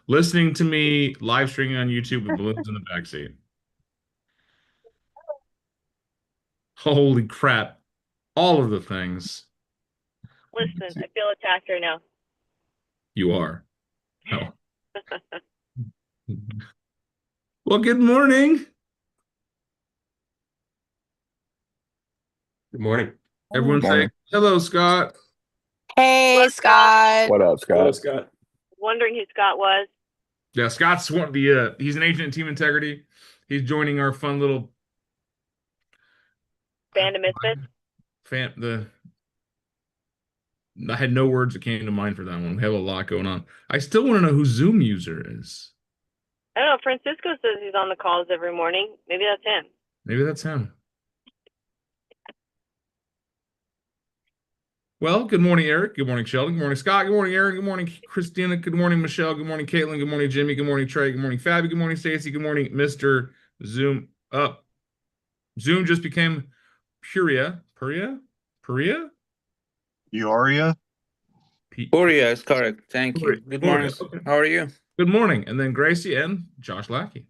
listening to me live streaming on YouTube with balloons in the backseat. Holy crap. All of the things Listen, I feel attacked right now. you are. Oh. Well, good morning. Good morning. Everyone say Morning. hello, Scott. Hey, Hello, Scott. Scott. What up, Hello, Scott? Scott. Wondering who Scott was. Yeah, Scott's one of the he's an agent in Team Integrity. He's joining our fun little Band of Misfits. fan the I had no words that came to mind for that one. We have a lot going on. I still want to know who Zoom user is. I don't know. Francisco says he's on the calls every morning. Maybe that's him. Maybe that's him. Well, good morning, Eric. Good morning, Sheldon. Good morning, Scott. Good morning, Aaron. Good morning, Christina. Good morning, Michelle. Good morning, Caitlin. Good morning, Jimmy. Good morning, Trey. Good morning, Fabi. Good morning, Stacy. Good morning, Mr. Zoom up. Zoom just became Puria. Puria? Puria? Eoria? Uria is correct. Thank you. Good morning. Puria. Okay. How are you? Good morning. And then Gracie and Josh Lackey.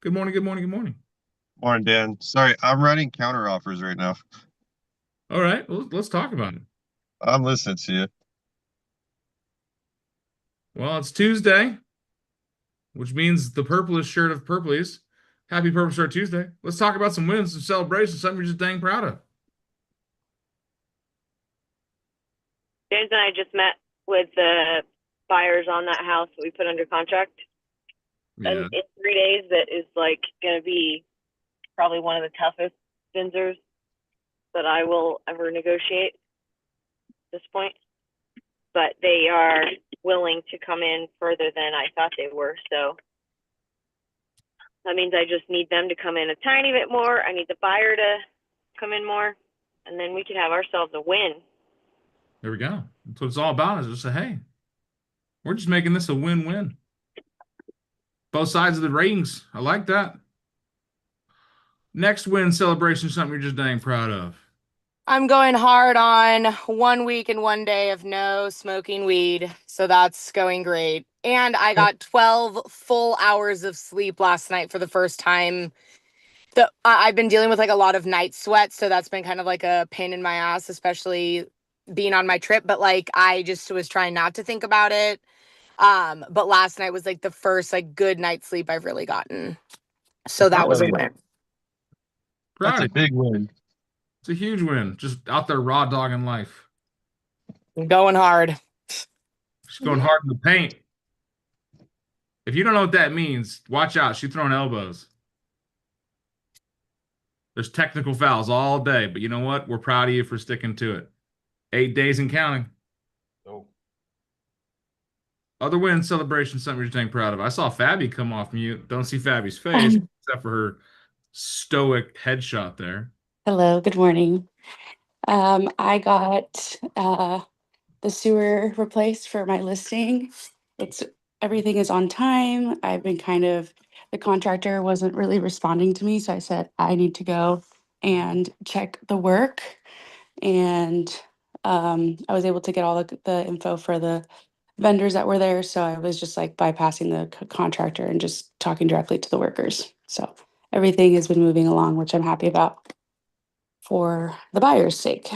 Good morning, good morning, good morning. Morning, Dan. Sorry, I'm writing counter offers right now. All right, well, let's talk about it. I'm listening to you. Well, it's Tuesday, which means the purplest shirt of purplies. Happy Purple Shirt Tuesday. Let's talk about some wins, some celebrations, something you're just dang proud of. James and I just met with the buyers on that house that we put under contract. Yeah. And in 3 days, that is like going to be probably one of the toughest Zinzers that I will ever negotiate at this point. But they are willing to come in further than I thought they were. So that means I just need them to come in a tiny bit more. I need the buyer to come in more. And then we can have ourselves a win. There we go. That's what it's all about, is just say, hey, we're just making this a win-win. Both sides of the rings. I like that. Next win celebration, something you're just dang proud of. I'm going hard on 1 week and 1 day of no smoking weed. So that's going great. And I got 12 full hours of sleep last night for the first time. I've been dealing with like a lot of night sweats. So that's been kind of like a pain in my ass, especially being on my trip. But like I just was trying not to think about it. But last night was like the first like good night's sleep I've really gotten. So that was Hell a yeah. win. Proud That's of a you. big win. It's a huge win. Just out there raw dogging life. Going hard. Just going hard in the paint. If you don't know what that means, watch out. She's throwing elbows. There's technical fouls all day, but you know what? We're proud of you for sticking to it. 8 days and counting. Oh. Other win celebration, something you're dang proud of. I saw Fabi come off mute. Don't see Fabi's face except for her stoic headshot there. Hello, good morning. I got the sewer replaced for my listing. It's everything is on time. I've been the contractor wasn't really responding to me, so I said I need to go and check the work. And I was able to get all the info for the vendors that were there, so I was just like bypassing the contractor and just talking directly to the workers. So everything has been moving along, which I'm happy about for the buyer's sake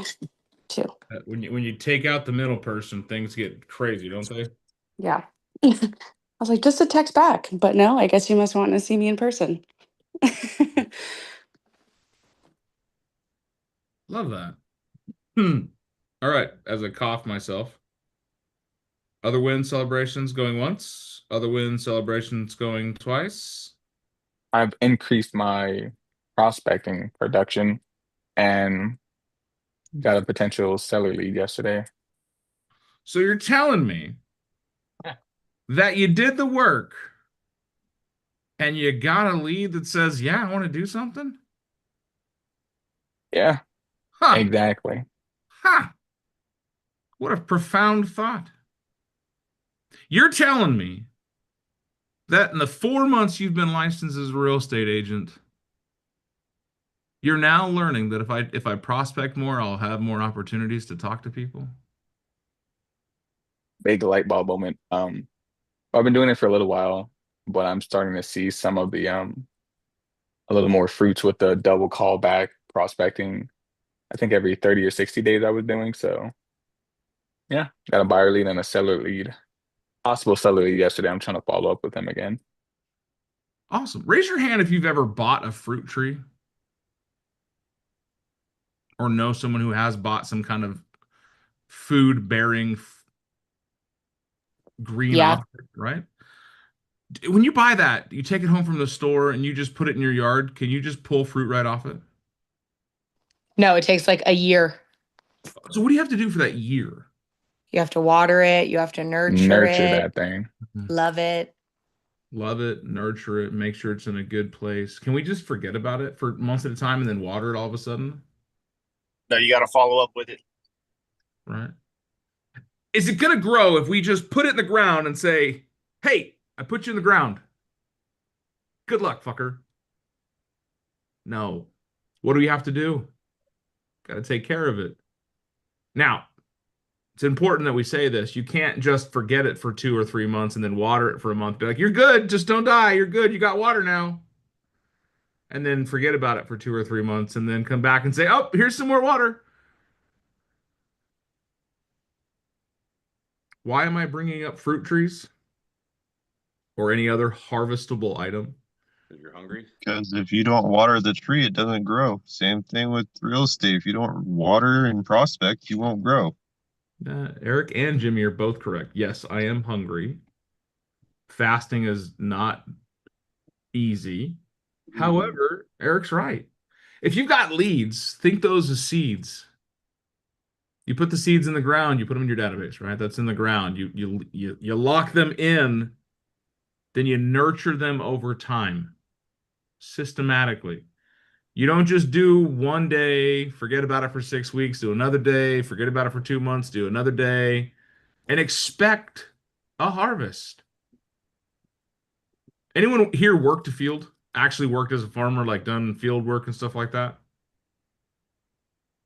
too. When you take out the middle person, things get crazy, don't they? Yeah. I was like, just a text back, but no, I guess you must want to see me in person. Love that. All right, as I cough myself. Other win celebrations going once. Other win celebrations going twice. I've increased my prospecting production and got a potential seller lead yesterday. So you're telling me that you did the work and you got a lead that says, yeah, I want to do something? Yeah, Huh. exactly. Ha! What a profound thought. You're telling me that in the 4 months you've been licensed as a real estate agent, you're now learning that if I prospect more, I'll have more opportunities to talk to people. Big light bulb moment. I've been doing it for a little while, but I'm starting to see some of the a little more fruits with the double callback prospecting. I think every 30 or 60 days I was doing. So yeah, got a buyer lead and a seller lead. Possible seller lead yesterday. I'm trying to follow up with him again. Awesome. Raise your hand if you've ever bought a fruit tree or know someone who has bought some kind of food bearing green Yeah. object, right? When you buy that, you take it home from the store and you just put it in your yard. Can you just pull fruit right off it? No, it takes like a year. So what do you have to do for that year? You have to water it. You have to nurture Nurture it. that thing. Love it. Love it, nurture it, make sure it's in a good place. Can we just forget about it for months at a time and then water it all of a sudden? No, you got to follow up with it. Right? Is it going to grow if we just put it in the ground and say, hey, I put you in the ground? Good luck, fucker. No. What do we have to do? Got to take care of it. Now, it's important that we say this. You can't just forget it for 2 or 3 months and then water it for a month. Be like, you're good. Just don't die. You're good. You got water now. And then forget about it for 2 or 3 months and then come back and say, oh, here's some more water. Why am I bringing up fruit trees or any other harvestable item? Because you're hungry. Because if you don't water the tree, it doesn't grow. Same thing with real estate. If you don't water and prospect, you won't grow. Eric and Jimmy are both correct. Yes, I am hungry. Fasting is not easy. However, Eric's right. If you've got leads, think those as seeds. You put the seeds in the ground, you put them in your database, right? That's in the ground. You lock them in, then you nurture them over time, systematically. You don't just do one day, forget about it for 6 weeks, do another day, forget about it for 2 months, do another day, and expect a harvest. Anyone here worked a field? Actually worked as a farmer, like done field work and stuff like that?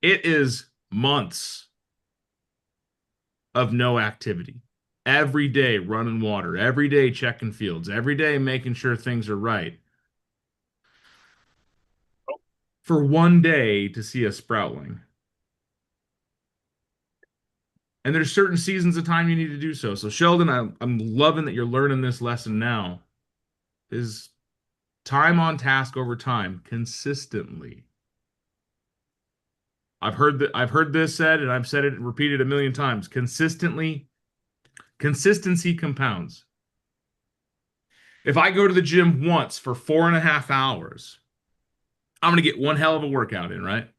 It is months of no activity. Every day running water, every day checking fields, every day making sure things are right. For one day to see a sproutling. And there's certain seasons of time you need to do so. So Sheldon, I'm loving that you're learning this lesson now. Is time on task over time consistently. I've heard this said, and I've said it and repeated a million times. Consistency compounds. If I go to the gym once for 4.5 hours, I'm going to get one hell of a workout in, right?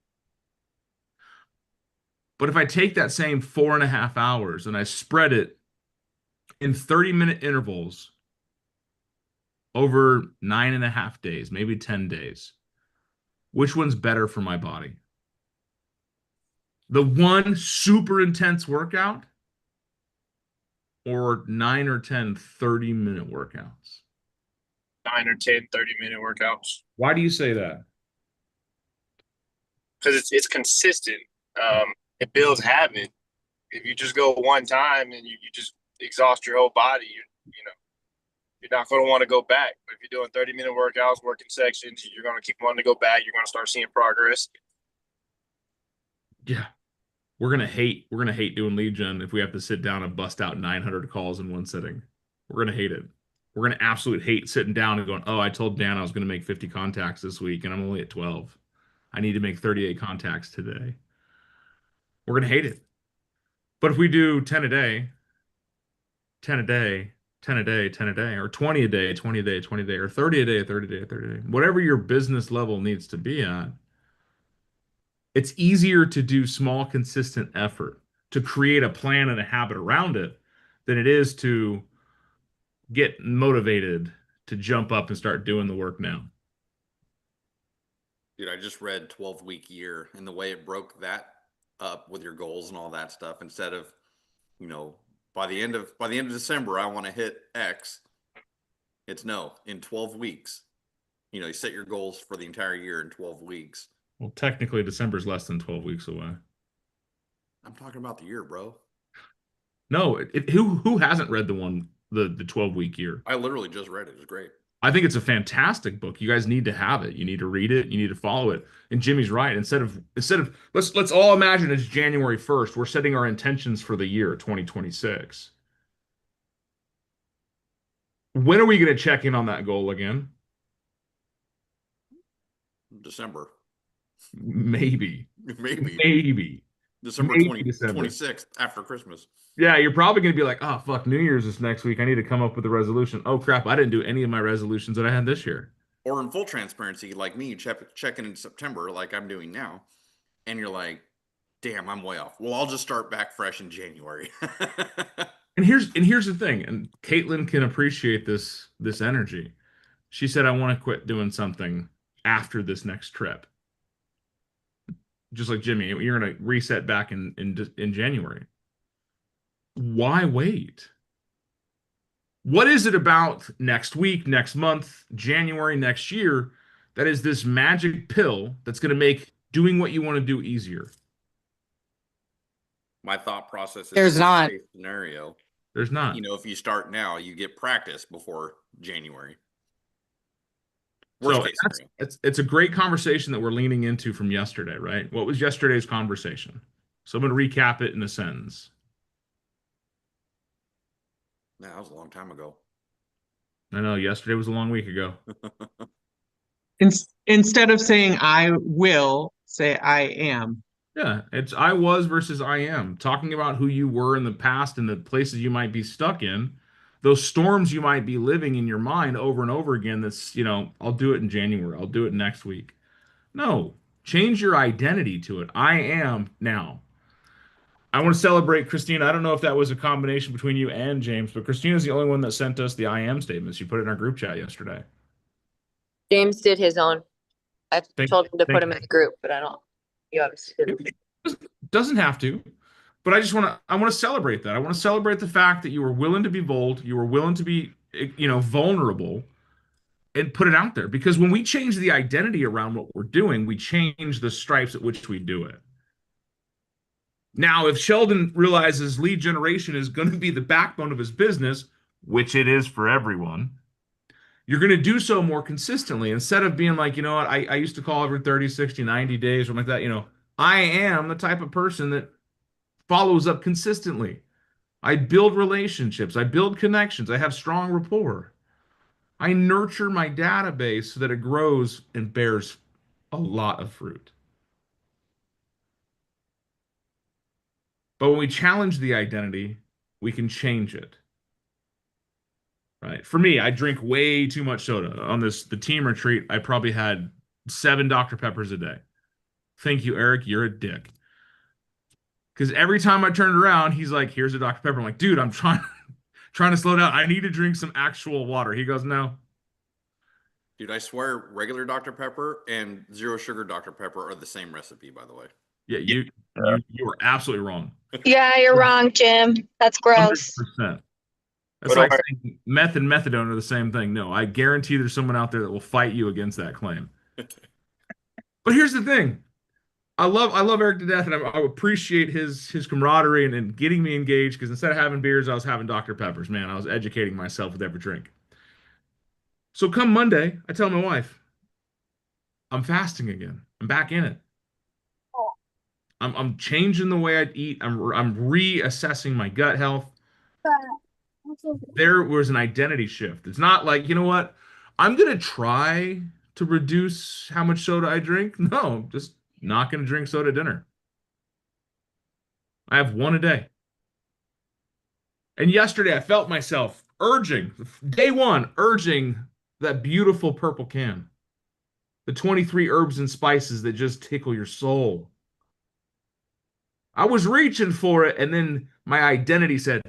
But if I take that same 4.5 hours and I spread it in 30-minute intervals over 9.5 days, maybe 10 days, which one's better for my body? The one super intense workout or 9 or 10 30-minute workouts? 9 or 10 30-minute workouts. Why do you say that? Because it's consistent. It builds habit. If you just go one time and you just exhaust your whole body, you're not going to want to go back. But if you're doing 30-minute workouts, working sections, you're going to keep wanting to go back. You're going to start seeing progress. Yeah. We're gonna hate doing lead gen if we have to sit down and bust out 900 calls in one sitting. We're gonna hate it. We're gonna absolutely hate sitting down and going, oh, I told Dan I was gonna make 50 contacts this week and I'm only at 12. I need to make 38 contacts today. We're gonna hate it. But if we do 10 a day, 10 a day, 10 a day, 10 a day, or 20 a day, 20 a day, 20 a day, or 30 a day, 30 a day, 30 a day, whatever your business level needs to be at, it's easier to do small, consistent effort to create a plan and a habit around it than it is to get motivated to jump up and start doing the work now. Dude, I just read 12-week year, and the way it broke that up with your goals and all that stuff, instead of, by the end of December, I want to hit X. It's no, in 12 weeks. You set your goals for the entire year in 12 weeks. Well, technically, December's less than 12 weeks away. I'm talking about the year, bro. No, who hasn't read the one the 12-week year. I literally just read it. It's great. I think it's a fantastic book. You guys need to have it. You need to read it. You need to follow it. And Jimmy's right. Instead of let's all imagine it's January 1st. We're setting our intentions for the year 2026. When are we going to check in on that goal again? December. Maybe. Maybe. December Maybe 20, December. 26th after Christmas. Yeah, you're probably going to be like, oh, fuck, New Year's is next week. I need to come up with a resolution. Oh, crap, I didn't do any of my resolutions that I had this year. Or in full transparency, like me, checking in September, like I'm doing now, and you're like, damn, I'm way off. Well, I'll just start back fresh in January. And here's the thing, and Caitlin can appreciate this energy. She said, I want to quit doing something after this next trip. Just like Jimmy, you're going to reset back in January. Why wait? What is it about next week, next month, January, next year that is this magic pill that's going to make doing what you want to do easier? My thought process is There's not. worst case scenario. There's not. You know, if you start now, you get practice before January. So Worst case scenario. it's a great conversation that we're leaning into from yesterday, right? What was yesterday's conversation? So I'm going to recap it in a sentence. That was a long time ago. I know yesterday was a long week ago. Instead of saying I will, say I am. Yeah, it's I was versus I am. Talking about who you were in the past and the places you might be stuck in, those storms you might be living in your mind over and over again. That's, I'll do it in January. I'll do it next week. No, change your identity to it. I am now. I want to celebrate Christina. I don't know if that was a combination between you and James, but Christina's the only one that sent us the I am statement. She put it in our group chat yesterday. James did his own. I told him to thank put him in the group, but I don't. You obviously didn't. Doesn't have to, but I want to celebrate that. I want to celebrate the fact that you were willing to be bold, you were willing to be, vulnerable, and put it out there. Because when we change the identity around what we're doing, we change the stripes at which we do it. Now, if Sheldon realizes lead generation is going to be the backbone of his business, which it is for everyone, you're going to do so more consistently instead of being like, you know what, I used to call every 30, 60, 90 days, something like that. I am the type of person that follows up consistently. I build relationships. I build connections. I have strong rapport. I nurture my database so that it grows and bears a lot of fruit. But when we challenge the identity, we can change it. Right. For me, I drink way too much soda. On the team retreat, I probably had 7 Dr. Peppers a day. Thank you, Eric. You're a dick. Because every time I turned around, he's like, here's a Dr. Pepper. I'm like, dude, I'm trying to slow down. I need to drink some actual water. He goes, no. Dude, I swear regular Dr. Pepper and zero sugar Dr. Pepper are the same recipe, by the way. Yeah, you were absolutely wrong. Yeah, you're wrong, Jim. That's gross. 100%. That's like saying meth and methadone are the same thing. No, I guarantee there's someone out there that will fight you against that claim. But here's the thing. I love Eric to death, and I appreciate his camaraderie and getting me engaged, because instead of having beers, I was having Dr. Peppers. Man, I was educating myself with every drink. So come Monday, I tell my wife, I'm fasting again. I'm back in it. I'm changing the way I eat. I'm reassessing my gut health. There was an identity shift. It's not like, you know what? I'm going to try to reduce how much soda I drink. No, I'm just not going to drink soda at dinner. I have one a day. And yesterday I felt myself urging that beautiful purple can. The 23 herbs and spices that just tickle your soul. I was reaching for it, and then my identity said,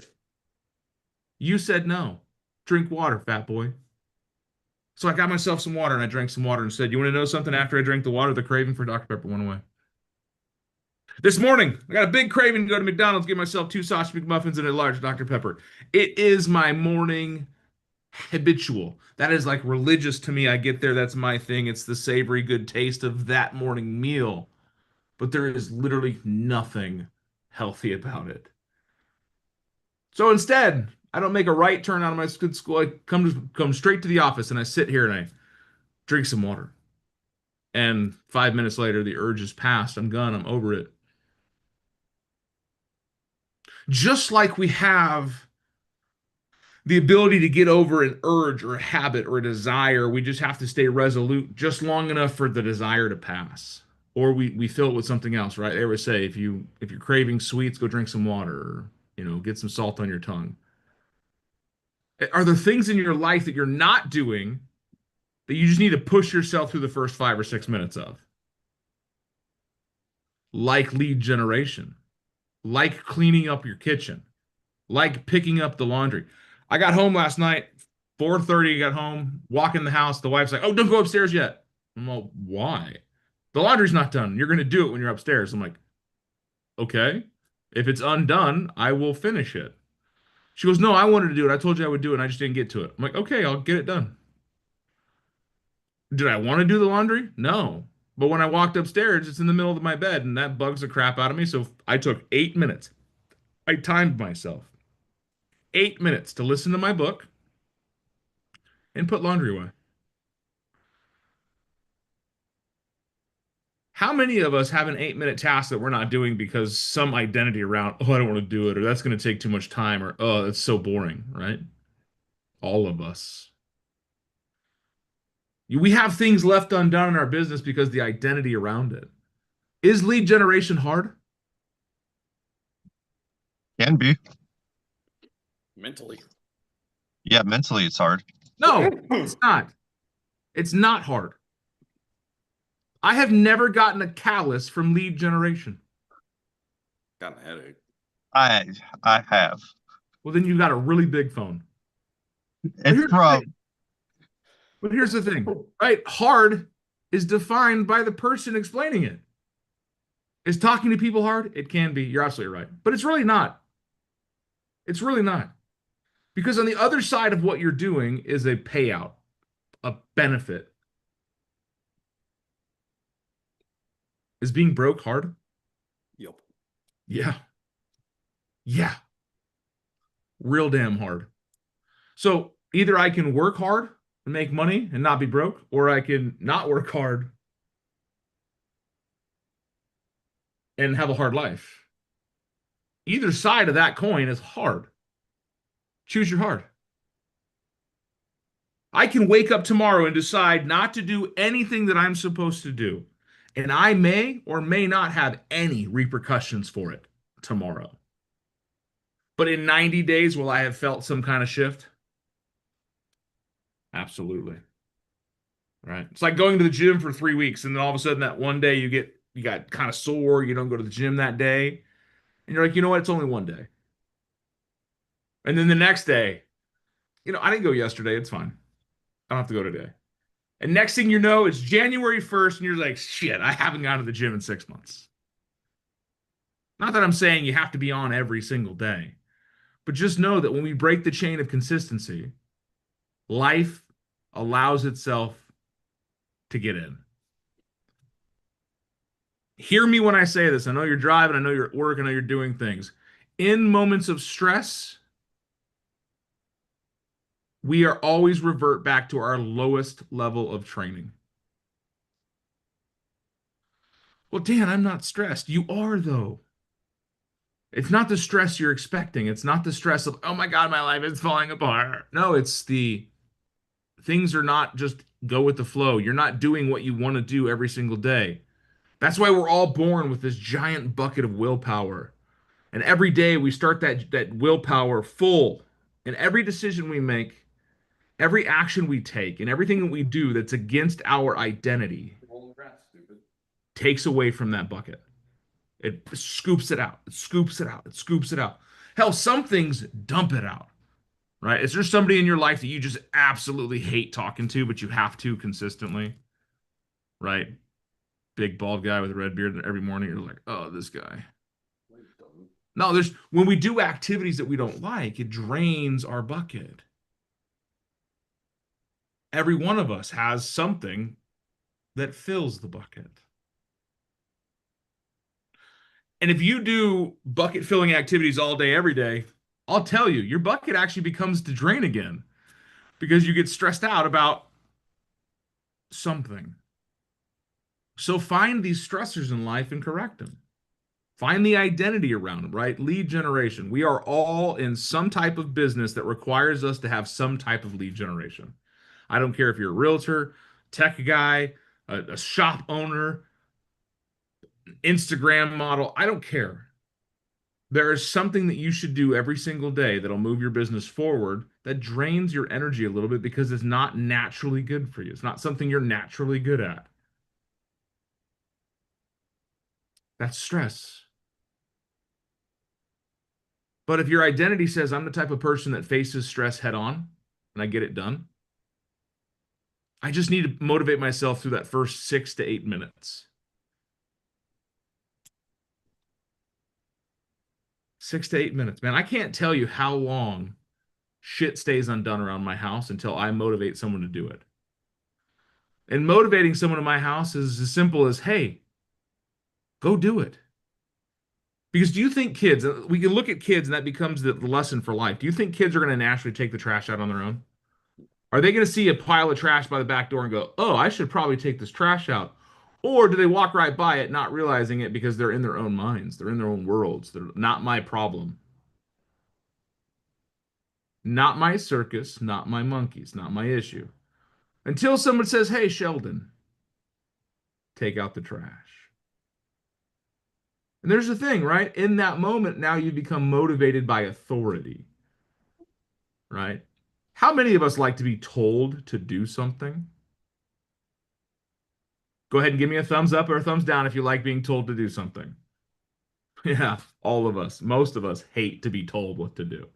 you said no. Drink water, fat boy. So I got myself some water, and I drank some water and said, you want to know something? After I drank the water, the craving for Dr. Pepper went away. This morning, I got a big craving to go to McDonald's, get myself 2 sausage McMuffins and a large Dr. Pepper. It is my morning habitual. That is like religious to me. I get there, that's my thing. It's the savory, good taste of that morning meal. But there is literally nothing healthy about it. So instead, I don't make a right turn out of my school. I come straight to the office and I sit here and I drink some water. And 5 minutes later, the urge is past. I'm gone. I'm over it. Just like we have the ability to get over an urge or a habit or a desire, we just have to stay resolute just long enough for the desire to pass. Or we fill it with something else, right? They always say if you're craving sweets, go drink some water, or get some salt on your tongue. Are there things in your life that you're not doing that you just need to push yourself through the first 5 or 6 minutes of? Like lead generation, like cleaning up your kitchen, like picking up the laundry. I got home last night, 4:30, got home, walk in the house. The wife's like, "Oh, don't go upstairs yet." I'm like, "Why?" "The laundry's not done. You're going to do it when you're upstairs." I'm like, "Okay. If it's undone, I will finish it." She goes, "No, I wanted to do it. I told you I would do it, and I just didn't get to it." I'm like, "Okay, I'll get it done." Did I want to do the laundry? No. But when I walked upstairs, it's in the middle of my bed, and that bugs the crap out of me. So I took 8 minutes. I timed myself. 8 minutes to listen to my book and put laundry away. How many of us have an 8-minute task that we're not doing because some identity around, "Oh, I don't want to do it," or "That's going to take too much time," or "Oh, it's so boring," right? All of us. We have things left undone in our business because the identity around it. Is lead generation hard? Can be. Mentally. Yeah, mentally it's hard. No, it's not. It's not hard. I have never gotten a callus from lead generation. Got a headache. I have. Well, then you've got a really big phone. It's from But here's the thing, right? Hard is defined by the person explaining it. Is talking to people hard? It can be. You're absolutely right. But it's really not. It's really not. Because on the other side of what you're doing is a payout, a benefit. Is being broke hard? Yep. Yeah. Yeah. Real damn hard. So either I can work hard and make money and not be broke, or I can not work hard and have a hard life. Either side of that coin is hard. Choose your hard. I can wake up tomorrow and decide not to do anything that I'm supposed to do. And I may or may not have any repercussions for it tomorrow. But in 90 days, will I have felt some kind of shift? Absolutely. Right. It's like going to the gym for 3 weeks, and then all of a sudden that one day you got kind of sore, you don't go to the gym that day, and you're like, "You know what? It's only one day." And then the next day, "I didn't go yesterday. It's fine. I don't have to go today." And next thing you know, it's January 1st, and you're like, "Shit, I haven't gone to the gym in 6 months." Not that I'm saying you have to be on every single day, but just know that when we break the chain of consistency, life allows itself to get in. Hear me when I say this. I know you're driving, I know you're at work, I know you're doing things. In moments of stress, we are always revert back to our lowest level of training. "Well, Dan, I'm not stressed." You are, though. It's not the stress you're expecting. It's not the stress of, "Oh my God, my life is falling apart." No, it's the things are not just go with the flow. You're not doing what you want to do every single day. That's why we're all born with this giant bucket of willpower. And every day we start that willpower full. And every decision we make, every action we take, and everything that we do that's against our identity takes away from that bucket. It scoops it out. It scoops it out. It scoops it out. Hell, some things dump it out. Right? Is there somebody in your life that you just absolutely hate talking to, but you have to consistently? Right? Big bald guy with a red beard every morning. You're like, "Oh, this guy." No, when we do activities that we don't like, it drains our bucket. Every one of us has something that fills the bucket. And if you do bucket filling activities all day, every day, I'll tell you, your bucket actually becomes to drain again because you get stressed out about something. So find these stressors in life and correct them. Find the identity around them, right? Lead generation. We are all in some type of business that requires us to have some type of lead generation. I don't care if you're a realtor, tech guy, a shop owner, Instagram model. I don't care. There is something that you should do every single day that'll move your business forward that drains your energy a little bit because it's not naturally good for you. It's not something you're naturally good at. That's stress. But if your identity says, I'm the type of person that faces stress head on and I get it done, I just need to motivate myself through that first 6 to 8 minutes. 6 to 8 minutes, man. I can't tell you how long shit stays undone around my house until I motivate someone to do it. And motivating someone in my house is as simple as, hey, go do it. Because do you think kids, we can look at kids and that becomes the lesson for life. Do you think kids are going to naturally take the trash out on their own? Are they going to see a pile of trash by the back door and go, oh, I should probably take this trash out? Or do they walk right by it, not realizing it because they're in their own minds? They're in their own worlds. They're not my problem. Not my circus, not my monkeys, not my issue. Until someone says, hey, Sheldon, take out the trash. And there's the thing, right? In that moment, now you become motivated by authority, right? How many of us like to be told to do something? Go ahead and give me a thumbs up or a thumbs down if you like being told to do something. Yeah, all of us, most of us hate to be told what to do.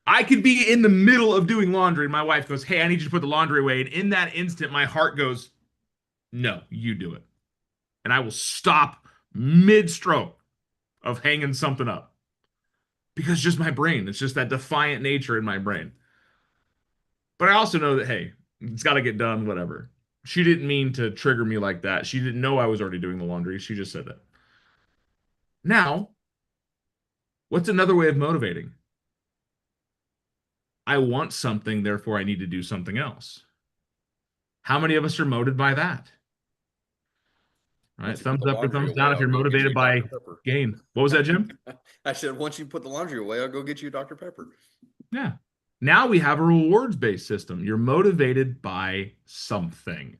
I could be in the middle of doing laundry and my wife goes, hey, I need you to put the laundry away. And in that instant, my heart goes, no, you do it. And I will stop mid-stroke of hanging something up because just my brain, it's just that defiant nature in my brain. But I also know that, hey, it's got to get done, whatever. She didn't mean to trigger me like that. She didn't know I was already doing the laundry. She just said that. Now, what's another way of motivating? I want something, therefore I need to do something else. How many of us are motivated by that? Right, Once you thumbs put the up or laundry thumbs away, down if I'll you're go get motivated you by Dr. Pepper. gain. What was that, Jim? I said, once you put the laundry away, I'll go get you Dr. Pepper. Yeah. Now we have a rewards-based system. You're motivated by something.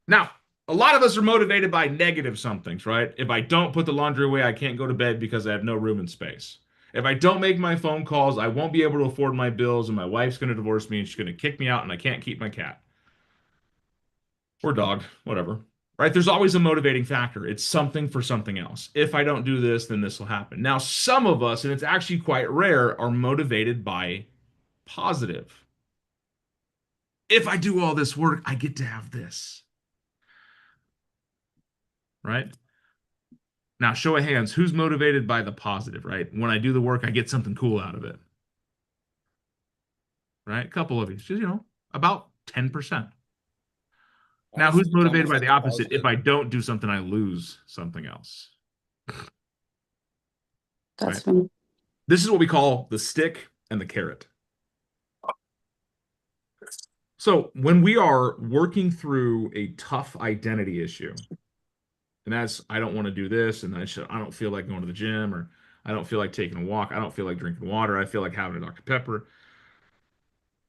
Now, a lot of us are motivated by negative somethings, right? If I don't put the laundry away, I can't go to bed because I have no room and space. If I don't make my phone calls, I won't be able to afford my bills and my wife's going to divorce me and she's going to kick me out and I can't keep my cat. Or dog, whatever. Right? There's always a motivating factor. It's something for something else. If I don't do this, then this will happen. Now, some of us, and it's actually quite rare, are motivated by positive. If I do all this work, I get to have this. Right? Now, show of hands, who's motivated by the positive, right? When I do the work, I get something cool out of it. Right? A couple of you, just, about 10%. Now, Honestly, who's it's motivated almost by like the a opposite? positive. If I don't do something, I lose something else. That's Right? me. This is what we call the stick and the carrot. So when we are working through a tough identity issue, and that's, I don't want to do this, and I don't feel like going to the gym, or I don't feel like taking a walk, I don't feel like drinking water, I feel like having a Dr. Pepper.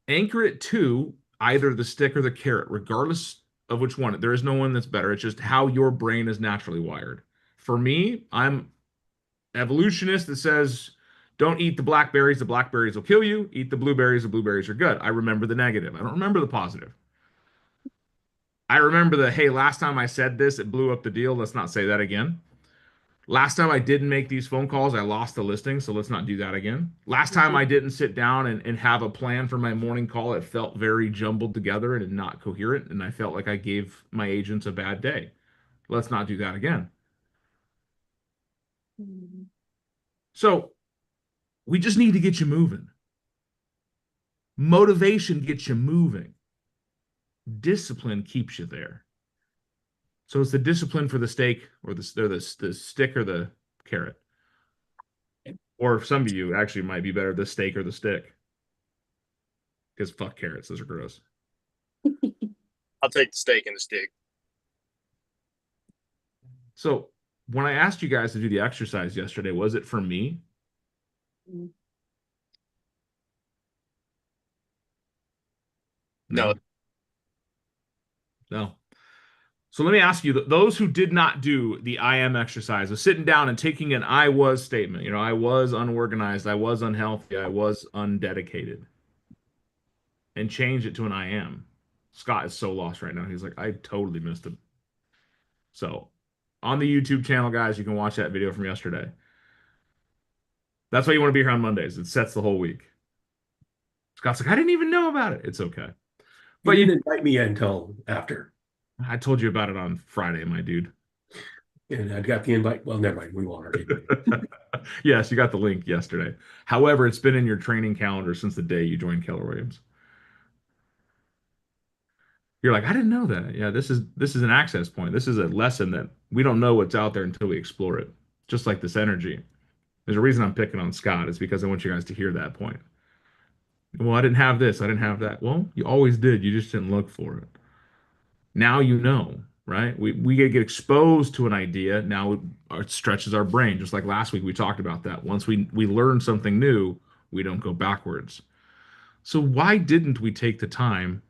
Anchor it to either the stick or the carrot, regardless of which one. There is no one that's better. It's just how your brain is naturally wired. For me, I'm evolutionist that says, don't eat the blackberries will kill you. Eat the blueberries are good. I remember the negative. I don't remember the positive. I remember the, hey, last time I said this, it blew up the deal. Let's not say that again. Last time I didn't make these phone calls, I lost the listing, so let's not do that again. Last time I didn't sit down and have a plan for my morning call, it felt very jumbled together and not coherent, and I felt like I gave my agents a bad day. Let's not do that again. So we just need to get you moving. Motivation gets you moving. Discipline keeps you there. So it's the discipline for the steak or the stick or the carrot. Or if some of you actually might be better the steak or the stick. Because fuck carrots, those are gross. I'll take the steak and the stick. So when I asked you guys to do the exercise yesterday, was it for me? No. No. So let me ask you, those who did not do the I am exercise of sitting down and taking an I was statement, I was unorganized, I was unhealthy, I was undedicated, and change it to an I am. Scott is so lost right now. He's like, I totally missed him. So on the YouTube channel, guys, you can watch that video from yesterday. That's why you want to be here on Mondays. It sets the whole week. Scott's like, I didn't even know about it. It's okay. But you didn't invite me in until after. I told you about it on Friday, my dude. And I got the invite. Well, never mind. We won't argue. Yes, you got the link yesterday. However, it's been in your training calendar since the day you joined Keller Williams. You're like, I didn't know that. Yeah, this is an access point. This is a lesson that we don't know what's out there until we explore it. Just like this energy. There's a reason I'm picking on Scott. It's because I want you guys to hear that point. Well, I didn't have this. I didn't have that. Well, you always did. You just didn't look for it. Now you know, right? We get exposed to an idea. Now it stretches our brain. Just like last week we talked about that. Once we learn something new, we don't go backwards. So why didn't we take the time?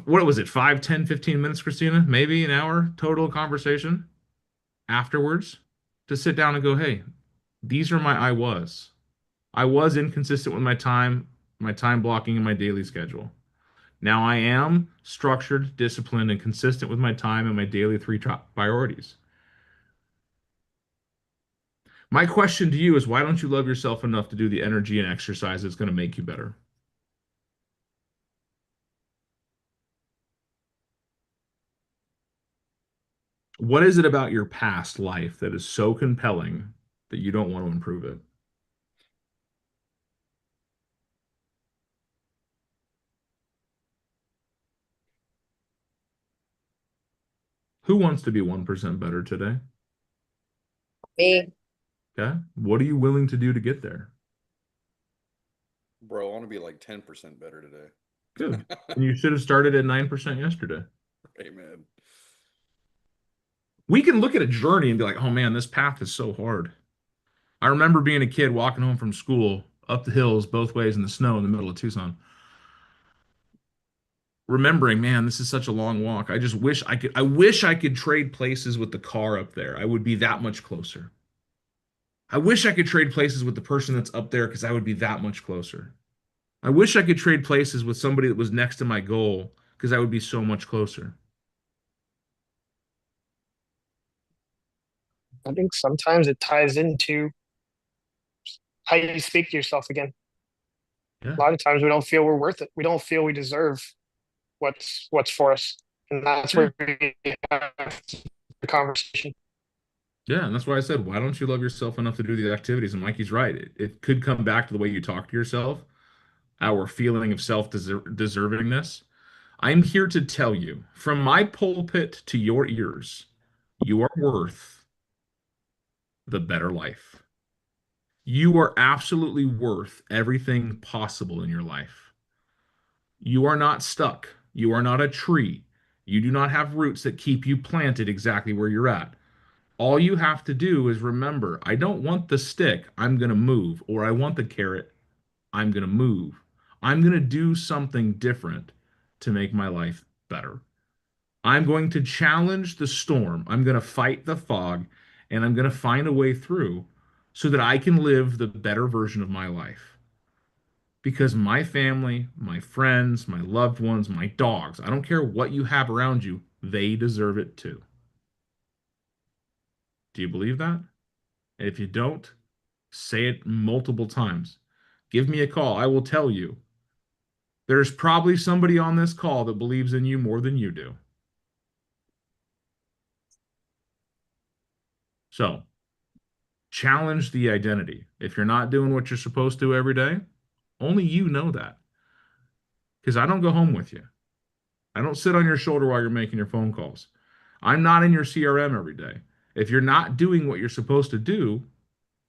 What was it? 5, 10, 15 minutes, Christina? Maybe an hour total conversation afterwards to sit down and go, hey, these are my I was. I was inconsistent with my time blocking, and my daily schedule. Now I am structured, disciplined, and consistent with my time and my daily 3 top priorities. My question to you is, why don't you love yourself enough to do the energy and exercise that's going to make you better? What is it about your past life that is so compelling that you don't want to improve it? Who wants to be 1% better today? Me. Okay. What are you willing to do to get there? Bro, I want to be like 10% better today. Good. And you should have started at 9% yesterday. Amen. We can look at a journey and be like, oh man, this path is so hard. I remember being a kid walking home from school up the hills both ways in the snow in the middle of Tucson. Remembering, man, this is such a long walk. I just wish I could trade places with the car up there. I would be that much closer. I wish I could trade places with the person that's up there because I would be that much closer. I wish I could trade places with somebody that was next to my goal because I would be so much closer. I think sometimes it ties into how you speak to yourself again. Yeah. A lot of times we don't feel we're worth it. We don't feel we deserve what's for us. And that's where we have the conversation. Yeah, and that's why I said, why don't you love yourself enough to do the activities? And Mikey's right. It could come back to the way you talk to yourself, our feeling of self-deservingness. I'm here to tell you, from my pulpit to your ears, you are worth the better life. You are absolutely worth everything possible in your life. You are not stuck. You are not a tree. You do not have roots that keep you planted exactly where you're at. All you have to do is remember, I don't want the stick, I'm going to move. Or I want the carrot, I'm going to move. I'm going to do something different to make my life better. I'm going to challenge the storm. I'm going to fight the fog, and I'm going to find a way through so that I can live the better version of my life. Because my family, my friends, my loved ones, my dogs, I don't care what you have around you, they deserve it too. Do you believe that? And if you don't, say it multiple times. Give me a call. I will tell you. There's probably somebody on this call that believes in you more than you do. So, challenge the identity. If you're not doing what you're supposed to every day, only you know that. Because I don't go home with you. I don't sit on your shoulder while you're making your phone calls. I'm not in your CRM every day. If you're not doing what you're supposed to do,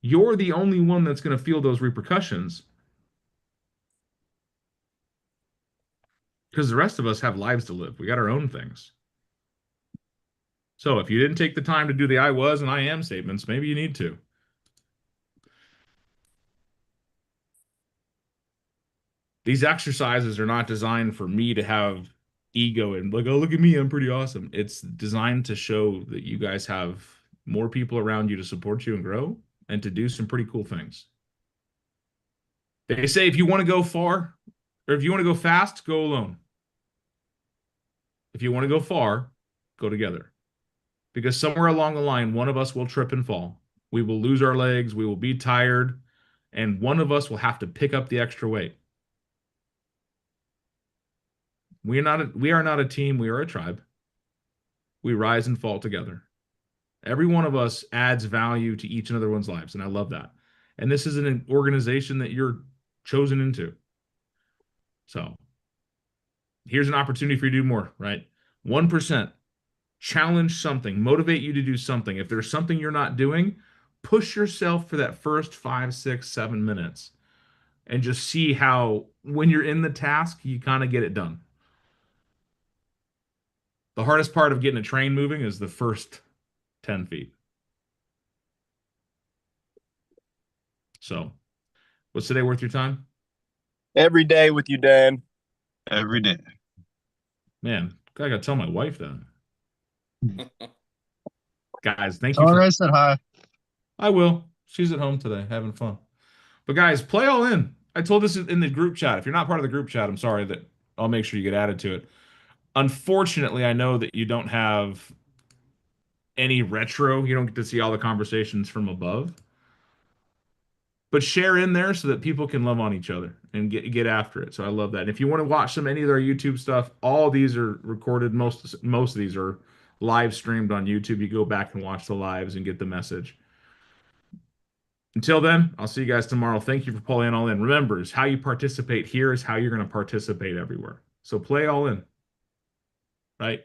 you're the only one that's going to feel those repercussions. Because the rest of us have lives to live. We got our own things. So if you didn't take the time to do the I was and I am statements, maybe you need to. These exercises are not designed for me to have ego and like, oh, look at me, I'm pretty awesome. It's designed to show that you guys have more people around you to support you and grow and to do some pretty cool things. They say if you want to go far or if you want to go fast, go alone. If you want to go far, go together. Because somewhere along the line, one of us will trip and fall. We will lose our legs, we will be tired, and one of us will have to pick up the extra weight. We are not a team, we are a tribe. We rise and fall together. Every one of us adds value to each and other one's lives, and I love that. And this is an organization that you're chosen into. So here's an opportunity for you to do more, right? 1%. Challenge something, motivate you to do something. If there's something you're not doing, push yourself for that first 5, 6, 7 minutes and just see how, when you're in the task, you kind of get it done. The hardest part of getting a train moving is the first 10 feet. So, what's today worth your time? Every day with you, Dan. Every day. Man, I gotta tell my wife that. Guys, thank you. Tell her I said hi. I will. She's at home today having fun. But guys, play all in. I told this in the group chat. If you're not part of the group chat, I'm sorry that I'll make sure you get added to it. Unfortunately, I know that you don't have any retro. You don't get to see all the conversations from above. But share in there so that people can love on each other and get after it. So I love that. And if you want to watch any of our YouTube stuff, all these are recorded. Most of these are live streamed on YouTube. You go back and watch the lives and get the message. Until then, I'll see you guys tomorrow. Thank you for playing all in. Remember, is how you participate here is how you're going to participate everywhere. So play all in. Right?